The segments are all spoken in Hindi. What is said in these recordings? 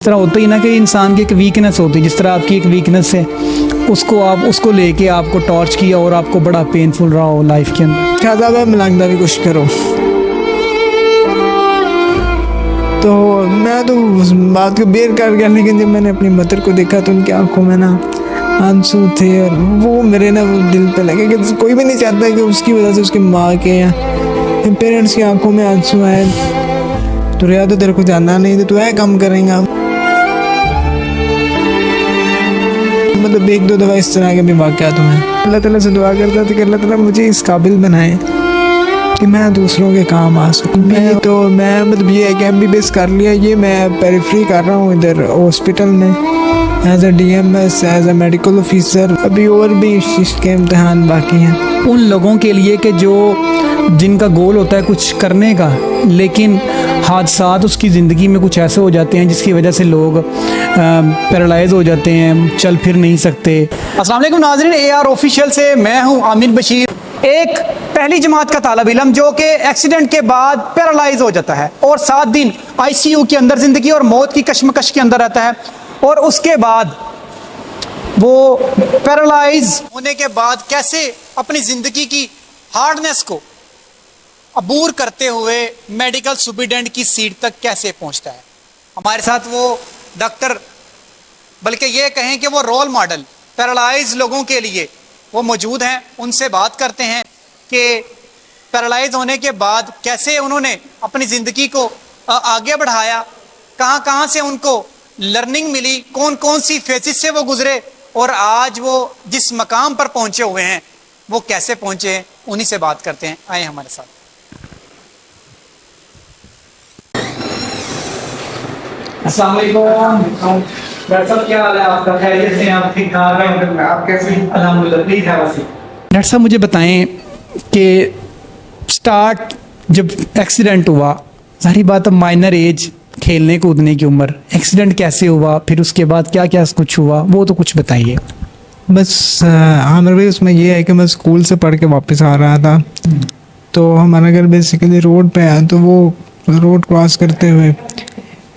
इस तरह होता ही ना कि इंसान की एक वीकनेस होती है, जिस तरह आपकी एक वीकनेस है उसको लेके आपको टॉर्च किया और आपको बड़ा पेनफुल रहा हो लाइफ के अंदर। क्या ज़्यादा मिलांगदा भी कोशिश करो तो मैं तो उस बात को बेर कर गया, लेकिन जब मैंने अपनी मदर को देखा तो उनकी आंखों में ना आंसू थे और वो मेरे ना वो दिल पे लगे कि कोई भी नहीं चाहता कि उसकी वजह से उसकी माँ के या पेरेंट्स की आंखों में आंसू आए। तो रिया तो तेरे को जानना नहीं तो तू है काम करेंगे, मतलब एक दो दफ़ा इस तरह के भी वाक़यात हुए हैं। अल्लाह ताला से दुआ करता था कि अल्लाह ताला मुझे इस काबिल बनाए कि मैं दूसरों के काम आ सकूँ। मैं मतलब ये है कि MBBS कर लिया, ये मैं पेरिफरी कर रहा हूँ इधर हॉस्पिटल में as a DMS, as a medical officer. अभी और भी इसके इम्तहान बाकी हैं उन लोगों के लिए कि जिनका गोल होता है कुछ करने का, लेकिन हादसात उसकी ज़िंदगी में कुछ ऐसे हो जाते हैं जिसकी वजह से लोग पैरालाइज हो जाते हैं, चल फिर नहीं सकते। अस्सलाम वालेकुम नाज़रीन, AR ऑफिशियल से मैं हूं आमिर बशीर। एक पहली जमात का तालिब इल्म जो कि एक्सीडेंट के बाद पैरालाइज हो जाता है और 7 दिन ICU के अंदर ज़िंदगी और मौत की कश्मकश के अंदर रहता है, और उसके बाद वो पैरालाइज होने के बाद कैसे अपनी ज़िंदगी की हार्डनेस को अबूर करते हुए मेडिकल सुपरिटेंडेंट की सीट तक कैसे पहुंचता है। हमारे साथ वो डॉक्टर, बल्कि ये कहें कि वो रोल मॉडल पैरालाइज लोगों के लिए वो मौजूद हैं। उनसे बात करते हैं कि पैरालाइज होने के बाद कैसे उन्होंने अपनी ज़िंदगी को आगे बढ़ाया, कहाँ कहाँ से उनको लर्निंग मिली, कौन कौन सी फेसिस से वो गुजरे और आज वो जिस मकाम पर पहुँचे हुए हैं वो कैसे पहुँचे हैं। उन्हीं से बात करते हैं, आए हमारे साथ। अस्सलाम वालेकुम डॉक्टर साहब, क्या हाल है आपका? खैरियत से? आप ठीक ठाक हैं? आप कैसे? अल्हम्दुलिल्लाह। प्लीज है वसी। डॉक्टर साहब मुझे बताएं कि स्टार्ट जब एक्सीडेंट हुआ, सारी बात अब माइनर एज, खेलने कूदने की उम्र, एक्सीडेंट कैसे हुआ, फिर उसके बाद क्या क्या कुछ हुआ, वो तो कुछ बताइए। बस आमिर भाई उसमें ये है कि मैं स्कूल से पढ़ के वापस आ रहा था, तो हमारा घर बेसिकली रोड पे है, तो वो रोड क्रॉस करते हुए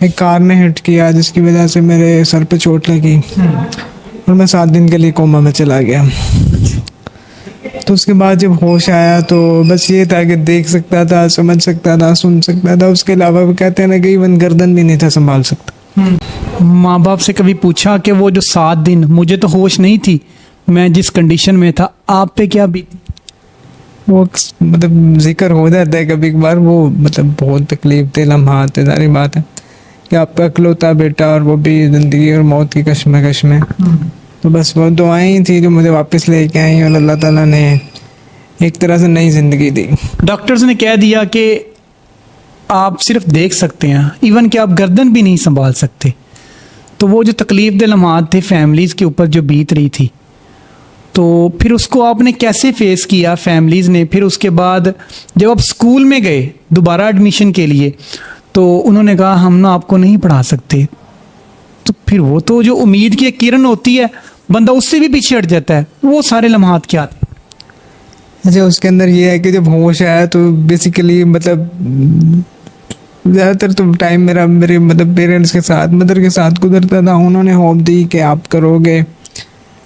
एक कार ने हिट किया जिसकी वजह से मेरे सर पे चोट लगी और मैं 7 दिन के लिए कोमा में चला गया। तो उसके बाद जब होश आया तो बस ये था कि देख सकता था, समझ सकता था, सुन सकता था, उसके अलावा वो कहते हैं ना कि इवन गर्दन भी नहीं था संभाल सकता। माँ बाप से कभी पूछा कि वो जो 7 दिन मुझे तो होश नहीं थी, मैं जिस कंडीशन में था, आप पे क्या बीती? वो मतलब जिक्र हो जाता है कभी कभार, वो मतलब बहुत तकलीफ थे लम्हात थे। सारी बात है कि आपका इकलौता बेटा और वो भी ज़िंदगी और मौत की कश्मकश में। तो बस वो दुआएं ही थी जो मुझे वापस लेके आई और अल्लाह ताला ने एक तरह से नई ज़िंदगी दी। डॉक्टर्स ने कह दिया कि आप सिर्फ देख सकते हैं, इवन कि आप गर्दन भी नहीं संभाल सकते। तो वो जो तकलीफ दे लम्हात थे फैमिलीज़ के ऊपर जो बीत रही थी, तो फिर उसको आपने कैसे फेस किया फैमिलीज़ ने? फिर उसके बाद जब आप स्कूल में गए दोबारा एडमिशन के लिए, तो उन्होंने कहा हम ना आपको नहीं पढ़ा सकते। तो फिर वो तो जो उम्मीद की एक किरण होती है, बंदा उससे भी पीछे हट जाता है। वो सारे लम्हात क्या थे? अच्छा, उसके अंदर ये है कि जब होश आया तो बेसिकली मतलब ज़्यादातर तो टाइम मेरा मेरे मतलब पेरेंट्स के साथ, मदर के साथ गुजरता था। उन्होंने होप दी कि आप करोगे,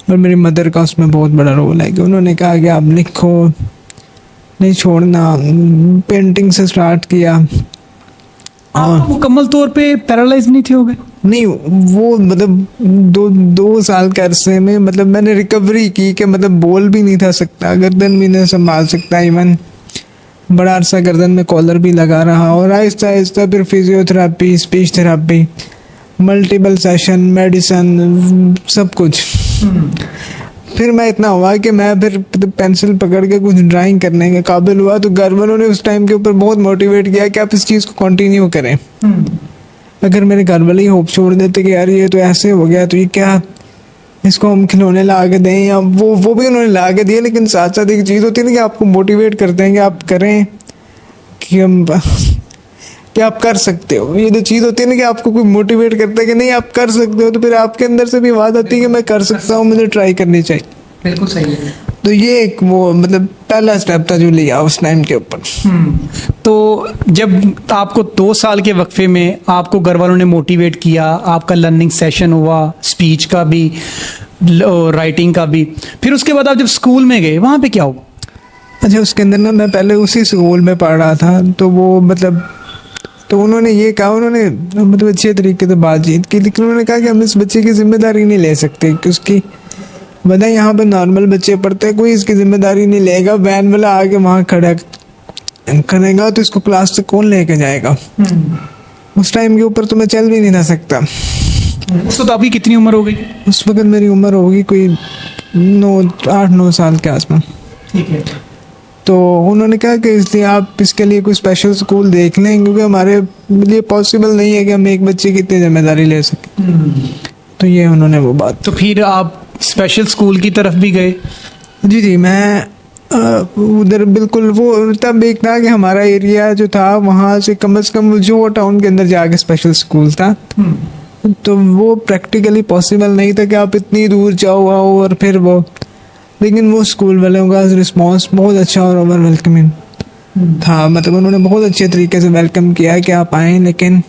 और मेरी मदर का उसमें बहुत बड़ा रोल है कि उन्होंने कहा कि आप लिखो, नहीं छोड़ना। पेंटिंग से स्टार्ट किया। आप मुकम्मल तौर पे पैरालाइज नहीं थे हो गए? नहीं, वो मतलब दो साल के अरसे में मतलब मैंने रिकवरी की कि मतलब बोल भी नहीं था सकता, गर्दन भी नहीं संभाल सकता, इवन बड़ा अरसा गर्दन में कॉलर भी लगा रहा, और आहिस्ता आहिस्ता फिर physiotherapy, speech therapy, multiple session, medicine, सब कुछ। फिर मैं इतना हुआ कि मैं फिर पेंसिल पकड़ के कुछ ड्राइंग करने के काबिल हुआ, तो घर वालों ने उस टाइम के ऊपर बहुत मोटिवेट किया कि आप इस चीज़ को कंटिन्यू करें। अगर मेरे घर वाले ही होप छोड़ देते कि यार ये तो ऐसे हो गया, तो ये क्या, इसको हम खिलौने ला के दें, या वो भी उन्होंने ला के दिए, लेकिन साथ साथ एक चीज़ होती है ना कि आपको मोटिवेट करते हैं कि आप करें, कि आप कर सकते हो। ये जो चीज़ होती है ना कि आपको कोई मोटिवेट करता है कि नहीं आप कर सकते हो, तो फिर आपके अंदर से भी आवाज़ आती है कि मैं कर सकता हूँ, मुझे ट्राई करनी चाहिए। बिल्कुल सही है। तो ये एक वो मतलब पहला स्टेप था जो लिया उस टाइम के ऊपर। तो जब आपको 2 साल के वक्फे में आपको घर वालों ने मोटिवेट किया, आपका लर्निंग सेशन हुआ, स्पीच का भी, राइटिंग का भी, फिर उसके बाद आप जब स्कूल में गए वहाँ पे क्या हुआ? अच्छा, उसके अंदर ना मैं पहले उसी स्कूल में पढ़ रहा था, तो वो मतलब तो उन्होंने ये कहा, उन्होंने मतलब अच्छे तरीके से बातचीत की, लेकिन उन्होंने कहा कि हम इस बच्चे की जिम्मेदारी नहीं ले सकते, कि उसकी वजह यहाँ पे नॉर्मल बच्चे पढ़ते हैं, कोई इसकी जिम्मेदारी नहीं लेगा, वैन वाला आके वहाँ खड़ा करेगा तो इसको क्लास से कौन लेके जाएगा। उस टाइम के ऊपर तो मैं चल भी नहीं था सकता। उस वक्त आपकी कितनी उम्र हो गई? उस वक्त मेरी उम्र होगी कोई 8-9 साल के आसपास। ठीक है। तो उन्होंने कहा कि इसलिए आप इसके लिए कोई स्पेशल स्कूल देख लें, क्योंकि हमारे लिए पॉसिबल नहीं है कि हम एक बच्चे की इतनी जिम्मेदारी ले सकें। तो ये उन्होंने वो बात। तो फिर आप स्पेशल स्कूल की तरफ भी गए? जी, मैं उधर बिल्कुल वो तब एक था कि हमारा एरिया जो था वहाँ से कम जो टाउन के अंदर जाके स्पेशल स्कूल था, तो वो प्रैक्टिकली पॉसिबल नहीं था कि आप इतनी दूर जाओ आओ और फिर वो, लेकिन वो स्कूल वालों का रिस्पांस बहुत अच्छा और ओवर वेलकमिंग था। मतलब उन्होंने बहुत अच्छे तरीके से वेलकम किया कि आप आएँ, लेकिन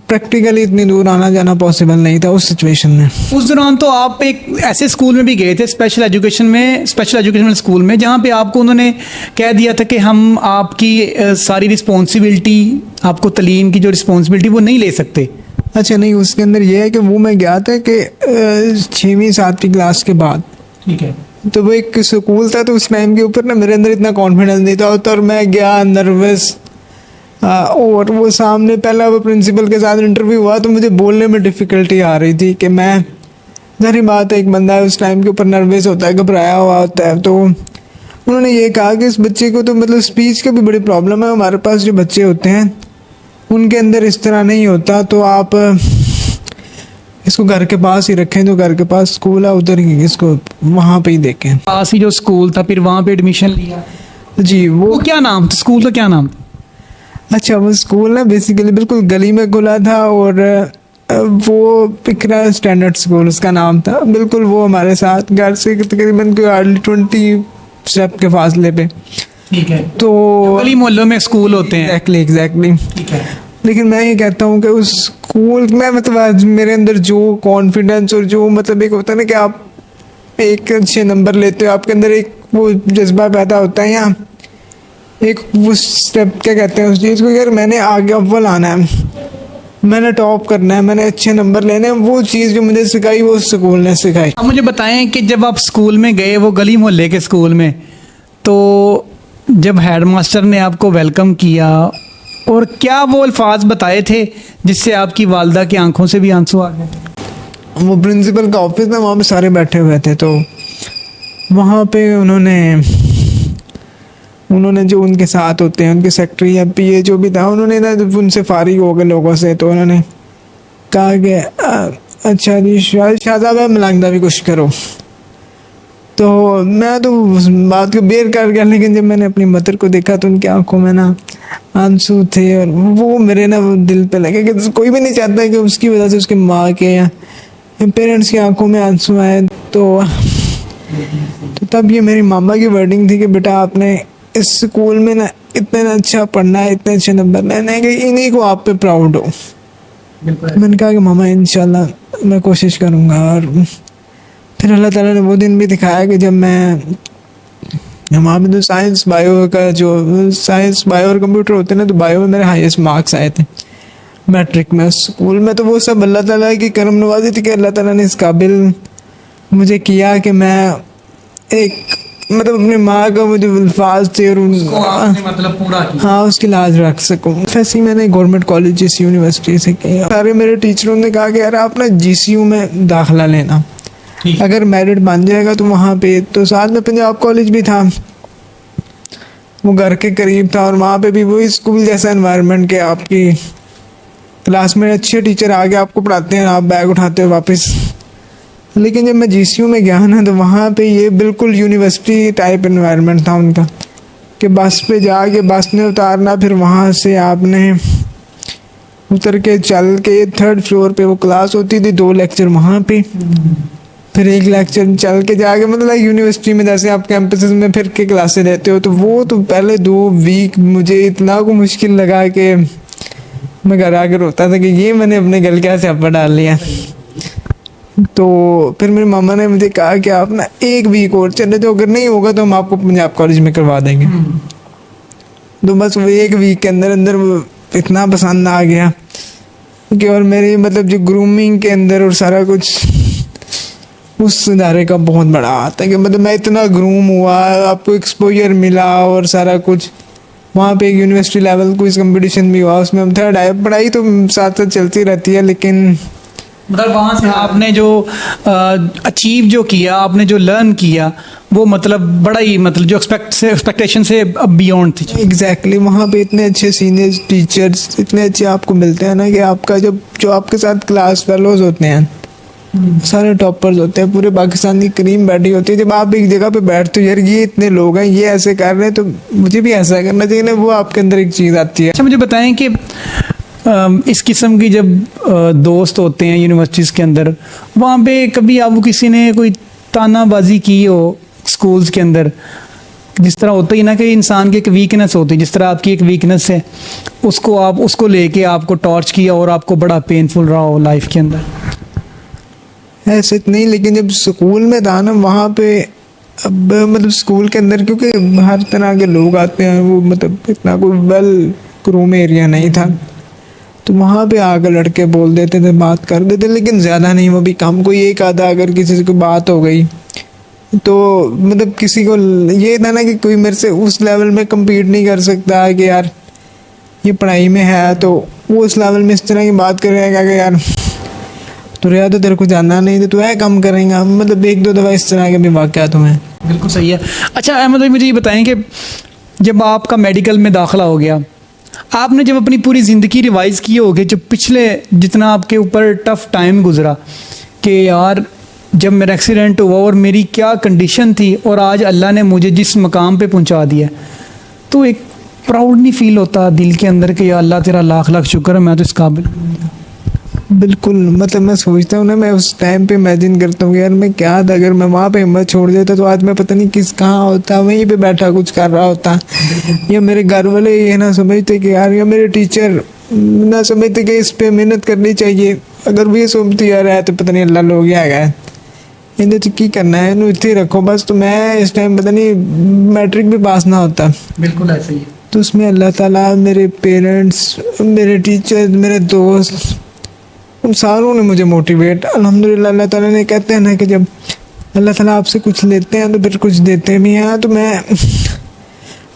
प्रैक्टिकली इतनी दूर आना जाना पॉसिबल नहीं था उस सिचुएशन में। उस दौरान तो आप एक ऐसे स्कूल में भी गए थे, स्पेशल एजुकेशनल स्कूल में, जहाँ पे आपको उन्होंने कह दिया था कि हम आपकी सारी रिस्पॉन्सिबिलिटी, आपको तालीम की जो रिस्पॉन्सिबिलिटी वो नहीं ले सकते। अच्छा, नहीं, उसके अंदर ये है कि वो मैं गया था कि 6वीं-7वीं क्लास के बाद। ठीक है। तो वो एक स्कूल था, तो उस टाइम के ऊपर ना मेरे अंदर इतना कॉन्फिडेंस नहीं था, और मैं गया नर्वस, और वो सामने पहला वो प्रिंसिपल के साथ इंटरव्यू हुआ, तो मुझे बोलने में डिफ़िकल्टी आ रही थी कि मैं, जाहिर बात है एक बंदा है उस टाइम के ऊपर नर्वस होता है, घबराया हुआ होता है। तो उन्होंने ये कहा कि इस बच्चे को तो मतलब स्पीच का भी बड़ी प्रॉब्लम है, हमारे पास जो बच्चे होते हैं उनके अंदर इस तरह नहीं होता, तो आप इसको घर के पास ही रखें, जो घर के पास स्कूल है उधर ही इसको वहाँ पे ही देखें। पास ही जो स्कूल था, फिर वहाँ पे एडमिशन लिया? जी। वो क्या नाम था स्कूल का, क्या नाम था? अच्छा, वो स्कूल ना बेसिकली बिल्कुल गली में खुला था, और वो इकरा स्टैंडर्ड स्कूल उसका नाम था। बिल्कुल वो हमारे साथ घर से तकरीबन कोई हार्डली 20 स्टेप के फासले पे। ठीक है। तो गली मोहल्लों में स्कूल होते हैं। एग्जैक्टली। ठीक है। लेकिन मैं ये कहता हूँ कि उस स्कूल में मतलब आज मेरे अंदर जो कॉन्फिडेंस और जो मतलब एक होता है ना कि आप एक अच्छे नंबर लेते हो, आपके अंदर एक वो जज्बा पैदा होता है, या एक वो स्टेप क्या कहते हैं उस चीज़ को, यार मैंने आगे अव्वल आना है, मैंने टॉप करना है, मैंने अच्छे नंबर लेने हैं, वो चीज़ जो मुझे सिखाई वो स्कूल ने सिखाई। आप मुझे बताएं कि जब आप स्कूल में गए, वो गली मोहल्ले के स्कूल में, तो जब हेडमास्टर ने आपको वेलकम किया, और क्या वो अल्फाज बताए थे जिससे आपकी वालदा की आंखों से भी आंसू आ गए? वो प्रिंसिपल का ऑफिस में, वहाँ पे सारे बैठे हुए थे, तो वहाँ पे उन्होंने जो उनके साथ होते हैं, उनके सेक्रेटरी या पीए जो भी था, उन्होंने ना जब उनसे फारिग हो गए लोगों से, तो उन्होंने कहा कि अच्छा जी शाहजादा मलांगदा भी कुछ करो। तो मैं तो उस बात को बेर कर गया, लेकिन जब मैंने अपनी मदर को देखा तो उनकी आंखों में ना आंसू थे, और वो मेरे ना वो दिल पे लगे कि कोई भी नहीं चाहता कि उसकी वजह से उसके माँ के या पेरेंट्स की आंखों में आंसू आए। तो तब ये मेरी मामा की वर्डिंग थी कि बेटा आपने इस स्कूल में ना इतना अच्छा पढ़ना है, इतने अच्छे नंबर लेने हैं कि इन्हीं को आप पे प्राउड हो। मैंने कहा कि मामा इंशाल्लाह मैं कोशिश करूँगा। और फिर अल्लाह ताला ने वो दिन भी दिखाया कि जब मैं वहाँ पे तो साइंस बायो और कंप्यूटर होते हैं ना, तो बायो में मेरे हाईएस्ट मार्क्स आए थे मैट्रिक में। स्कूल में तो वो सब अल्लाह ताला की करम नवाजी थी कि अल्लाह ताला ने इस काबिल मुझे किया कि मैं एक मतलब अपनी माँ का वो जो अल्फाज थे और मतलब पूरा किया। हाँ, उसकी लाज रख सकूँ। वैसे मैंने गवर्नमेंट कॉलेज GCU यूनिवर्सिटी से किया। सारे मेरे टीचरों ने कहा कि यार आप ना GCU में दाखिला लेना, अगर मेरिट बन जाएगा तो वहाँ पे। तो साथ में पंजाब कॉलेज भी था, वो घर के करीब था, और वहाँ पे भी वही स्कूल जैसा एनवायरनमेंट के आपकी क्लास में अच्छे टीचर आगे आपको पढ़ाते हैं, आप बैग उठाते हो वापस। लेकिन जब मैं GCU में गया ना, तो वहाँ पे ये बिल्कुल यूनिवर्सिटी टाइप एनवायरनमेंट था उनका, कि बस पे जाके बस ने उतारना, फिर वहाँ से आपने उतर के चल के 3rd फ्लोर पे वो क्लास होती थी, 2 लेक्चर वहाँ पे, फिर एक लेक्चर चल के जाके मतलब यूनिवर्सिटी में जैसे आप कैंपसेस में फिर के क्लासेस लेते हो, तो वो तो पहले 2 वीक मुझे इतना को मुश्किल लगा कि मैं घर आकर रोता था कि ये मैंने अपने गल क्या स्यापा डाल लिया। तो फिर मेरे मामा ने मुझे कहा कि आप ना 1 वीक और चले जाओ, अगर नहीं होगा तो हम आपको पंजाब कॉलेज में करवा देंगे। तो बस वो 1 वीक के अंदर अंदर वो इतना पसंद आ गया कि, और मेरी मतलब जो ग्रूमिंग के अंदर और सारा कुछ उस इदारे का बहुत बड़ा हाथ है कि मतलब मैं इतना ग्रूम हुआ, आपको एक्सपोजर मिला और सारा कुछ। वहाँ पे एक यूनिवर्सिटी लेवल क्विज कंपटीशन भी हुआ, उसमें हम थर्ड आए। पढ़ाई तो साथ साथ चलती रहती है, लेकिन मतलब वहाँ से आपने जो अचीव जो किया, आपने जो लर्न किया, वो मतलब बड़ा ही मतलब जो एक्सपेक्टेशन से बियॉन्ड थी। एग्जैक्टली वहाँ पे इतने अच्छे सीनियर टीचर्स इतने अच्छे आपको मिलते हैं ना कि आपका जो आपके साथ क्लास फेलोज होते हैं सारे टॉपर्स होते हैं, पूरे पाकिस्तान की क्रीम बैठी होती है। जब आप एक जगह पे बैठते हो, यार ये इतने लोग हैं, ये ऐसे कर रहे हैं, तो मुझे भी ऐसा करना चाहिए ना, वो आपके अंदर एक चीज़ आती है। अच्छा, मुझे बताएं कि इस किस्म की जब दोस्त होते हैं यूनिवर्सिटीज़ के अंदर, वहाँ पे कभी आपको किसी ने कोई तानाबाजी की हो स्कूल्स के अंदर? जिस तरह होता ही ना कि इंसान की एक वीकनेस होती है, जिस तरह आपकी एक वीकनेस है, उसको लेके आपको टॉर्च किया और आपको बड़ा पेनफुल रहा हो लाइफ के अंदर? ऐसे नहीं, लेकिन जब स्कूल में था ना, वहाँ पे अब मतलब स्कूल के अंदर क्योंकि हर तरह के लोग आते हैं, वो मतलब इतना कोई वेल ग्रूम एरिया नहीं था, तो वहाँ पे आकर लड़के बोल देते थे, बात कर देते, लेकिन ज़्यादा नहीं, वो भी कम। कोई एक आधा अगर किसी से कोई बात हो गई तो मतलब किसी को ये था ना कि कोई मेरे से उस लेवल में कम्पीट नहीं कर सकता कि यार ये पढ़ाई में है, तो वो उस लेवल में इस तरह की बात करेगा कि यार तो रिया तो तेरे को जानना नहीं, तो तू है कम करेगा। मतलब 1-2 दफ़ा इस तरह के भी वाक़यात हुए हैं। बिल्कुल सही है। अच्छा अहमद भाई, मुझे ये बताएं कि जब आपका मेडिकल में दाखिला हो गया, आपने जब अपनी पूरी ज़िंदगी रिवाइज़ की होगी, जब पिछले जितना आपके ऊपर टफ़ टाइम गुजरा कि यार जब मेरा एक्सीडेंट हुआ और मेरी क्या कंडीशन थी और आज अल्लाह ने मुझे जिस मकाम पे पहुंचा दिया, तो एक प्राउड नहीं फील होता दिल के अंदर कि या अल्लाह तेरा लाख लाख शुक्र है, मैं तो इस काबिल। बिल्कुल, मतलब मैं सोचता हूँ ना, मैं उस टाइम पे इमेजिन करता हूँ यार मैं क्या था, अगर मैं वहाँ पे हिम्मत छोड़ देता तो आज मैं पता नहीं कहाँ होता, वहीं पे बैठा कुछ कर रहा होता, या मेरे घर वाले ये ना समझते कि यार, या मेरे टीचर ना समझते कि इस पे मेहनत करनी चाहिए। अगर वो ये सोचती यार है तो पता नहीं अल्लाह लोग क्या है इन्हें तो की करना है, इन्हें इतने रखो बस, तो मैं इस टाइम पता नहीं मैट्रिक भी पास ना होता। बिल्कुल ऐसा ही है। तो उसमें अल्लाह ताला, मेरे पेरेंट्स, मेरे टीचर, मेरे दोस्त, उन सारों ने मुझे मोटिवेट, अल्हम्दुलिल्लाह। अल्लाह ताला ने कहते हैं ना कि जब अल्लाह ताला आपसे कुछ लेते हैं तो फिर कुछ देते भी हैं। तो मैं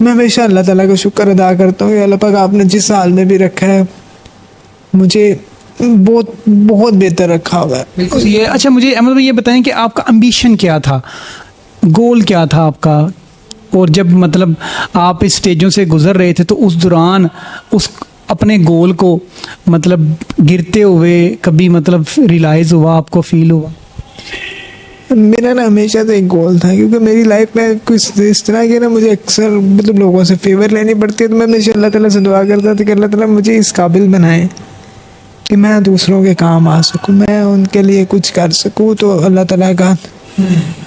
हमेशा अल्लाह ताला का शुक्र अदा करता हूँ कि अल्लाह पाक आपने जिस हाल में भी रखा है मुझे बहुत बहुत बेहतर रखा हुआ है। बिल्कुल ये। अच्छा मुझे अहमद भाई ये बताएं कि आपका एम्बिशन क्या था, गोल क्या था आपका, और जब मतलब आप इस स्टेजों से गुजर रहे थे तो उस दौरान उस अपने गोल को मतलब गिरते हुए कभी मतलब रियलाइज़ हुआ, आपको फील हुआ? मेरा ना हमेशा तो एक गोल था, क्योंकि मेरी लाइफ में कुछ इस तरह के ना मुझे अक्सर मतलब लोगों से फेवर लेनी पड़ती है, तो मैं हमेशा अल्लाह ताला से दुआ करता था कि अल्लाह ताला मुझे इस काबिल बनाए कि मैं दूसरों के काम आ सकूं, मैं उनके लिए कुछ कर सकूं। तो अल्लाह ताला का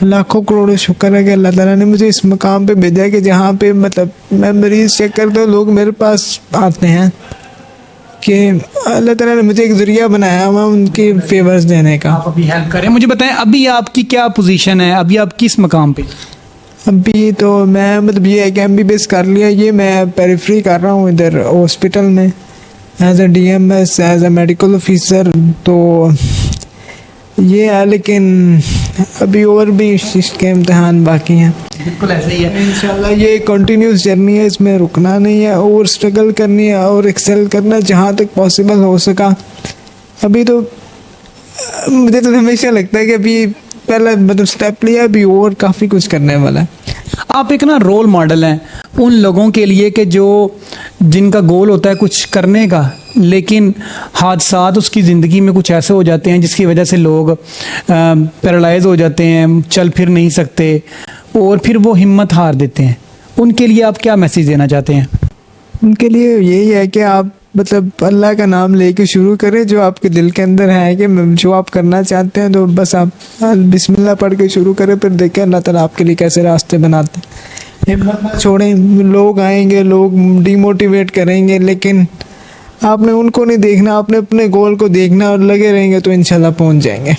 लाखों करोड़ों शुक्र है कि अल्लाह ताला ने मुझे इस मकाम पे भेजा कि जहाँ पे मतलब मैं मरीज़ चेक करता हूँ, लोग मेरे पास आते हैं कि अल्लाह ताला ने मुझे एक ज़रिया बनाया हुआ उनके फेवर्स देने का। आप अभी हेल्प करें। मुझे बताएं अभी आपकी क्या पोजीशन है, अभी आप किस मकाम पे? अभी तो मैं मतलब ये एक MBBS कर लिया, ये मैं पेरिफ्री कर रहा हूँ इधर हॉस्पिटल में as a DMS, as a medical officer. तो ये है, लेकिन अभी और भी इसके इम्तहान बाकी हैं। बिल्कुल ऐसा ही है। इंशाल्लाह ये कंटिन्यूस जर्नी है, इसमें रुकना नहीं है और स्ट्रगल करनी है और एक्सेल करना जहाँ तक पॉसिबल हो सका। अभी तो मुझे तो हमेशा लगता है कि अभी पहला मतलब स्टेप लिया, अभी और काफ़ी कुछ करने वाला है। आप एक ना रोल मॉडल हैं उन लोगों के लिए कि जो जिनका गोल होता है कुछ करने का, लेकिन हादसात उसकी ज़िंदगी में कुछ ऐसे हो जाते हैं जिसकी वजह से लोग पैरालाइज हो जाते हैं, चल फिर नहीं सकते और फिर वो हिम्मत हार देते हैं। उनके लिए आप क्या मैसेज देना चाहते हैं? उनके लिए यही है कि आप मतलब अल्लाह का नाम लेके शुरू करें, जो आपके दिल के अंदर है कि जो आप करना चाहते हैं, तो बस आप बिस्मिल्लाह पढ़ के शुरू करें, फिर देखें अल्लाह ताला आपके लिए कैसे रास्ते बनाते हैं। हिम्मत ना छोड़ें, लोग आएंगे, लोग डिमोटिवेट करेंगे, लेकिन आपने उनको नहीं देखना, आपने अपने गोल को देखना और लगे रहेंगे तो इंशाल्लाह पहुंच जाएंगे।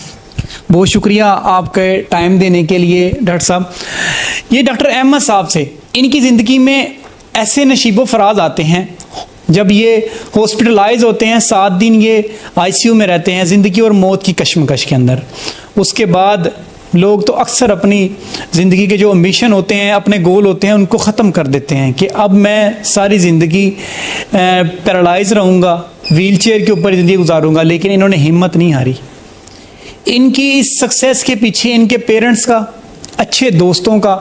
बहुत शुक्रिया आपके टाइम देने के लिए डॉक्टर साहब। ये डॉक्टर अहमद साहब से, इनकी ज़िंदगी में ऐसे नशीबो फराज आते हैं, जब ये हॉस्पिटलाइज होते हैं 7 दिन ये आईसीयू में रहते हैं, ज़िंदगी और मौत की कश्मकश के अंदर। उसके बाद लोग तो अक्सर अपनी ज़िंदगी के जो एम्बिशन होते हैं, अपने गोल होते हैं, उनको ख़त्म कर देते हैं कि अब मैं सारी ज़िंदगी पैरालाइज रहूँगा, व्हीलचेयर के ऊपर ज़िंदगी गुजारूँगा। लेकिन इन्होंने हिम्मत नहीं हारी। इनकी इस सक्सेस के पीछे इनके पेरेंट्स का, अच्छे दोस्तों का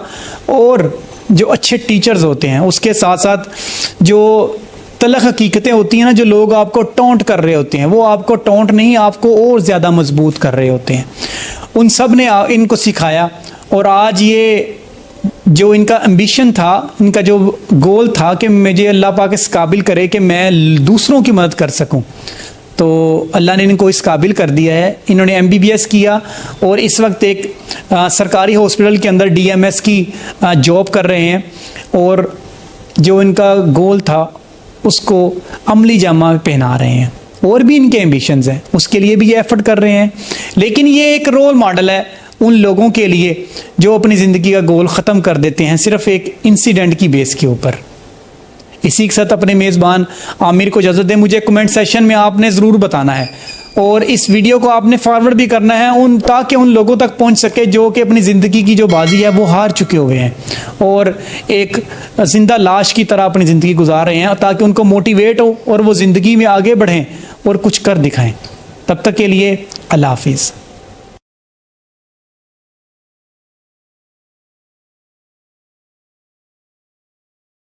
और जो अच्छे टीचर्स होते हैं, उसके साथ साथ जो तलख हकीकतें होती हैं ना, जो लोग आपको टोंट कर रहे होते हैं, वो आपको टोंट नहीं, आपको और ज़्यादा मजबूत कर रहे होते हैं। उन सब ने इनको सिखाया और आज ये जो इनका एम्बिशन था, इनका जो गोल था कि मुझे अल्लाह पाक इस काबिल करे कि मैं दूसरों की मदद कर सकूं, तो अल्लाह ने इनको इस काबिल कर दिया है। इन्होंने MBBS किया और इस वक्त एक सरकारी हॉस्पिटल के अंदर DMS की जॉब कर रहे हैं और जो इनका गोल था उसको अमली जामा पहना रहे हैं। और भी इनके एम्बिशंस हैं, उसके लिए भी ये एफर्ट कर रहे हैं। लेकिन ये एक रोल मॉडल है उन लोगों के लिए जो अपनी ज़िंदगी का गोल ख़त्म कर देते हैं सिर्फ एक इंसिडेंट की बेस के ऊपर। इसी के साथ अपने मेज़बान आमिर को इजाज़त दें। मुझे कमेंट सेशन में आपने ज़रूर बताना है और इस वीडियो को आपने फॉरवर्ड भी करना है ताकि उन लोगों तक पहुंच सके जो कि अपनी ज़िंदगी की जो बाजी है वो हार चुके हुए हैं और एक ज़िंदा लाश की तरह अपनी ज़िंदगी गुजार रहे हैं, ताकि उनको मोटिवेट हो और वो ज़िंदगी में आगे बढ़ें और कुछ कर दिखाएं। तब तक के लिए अल्लाह हाफिज़।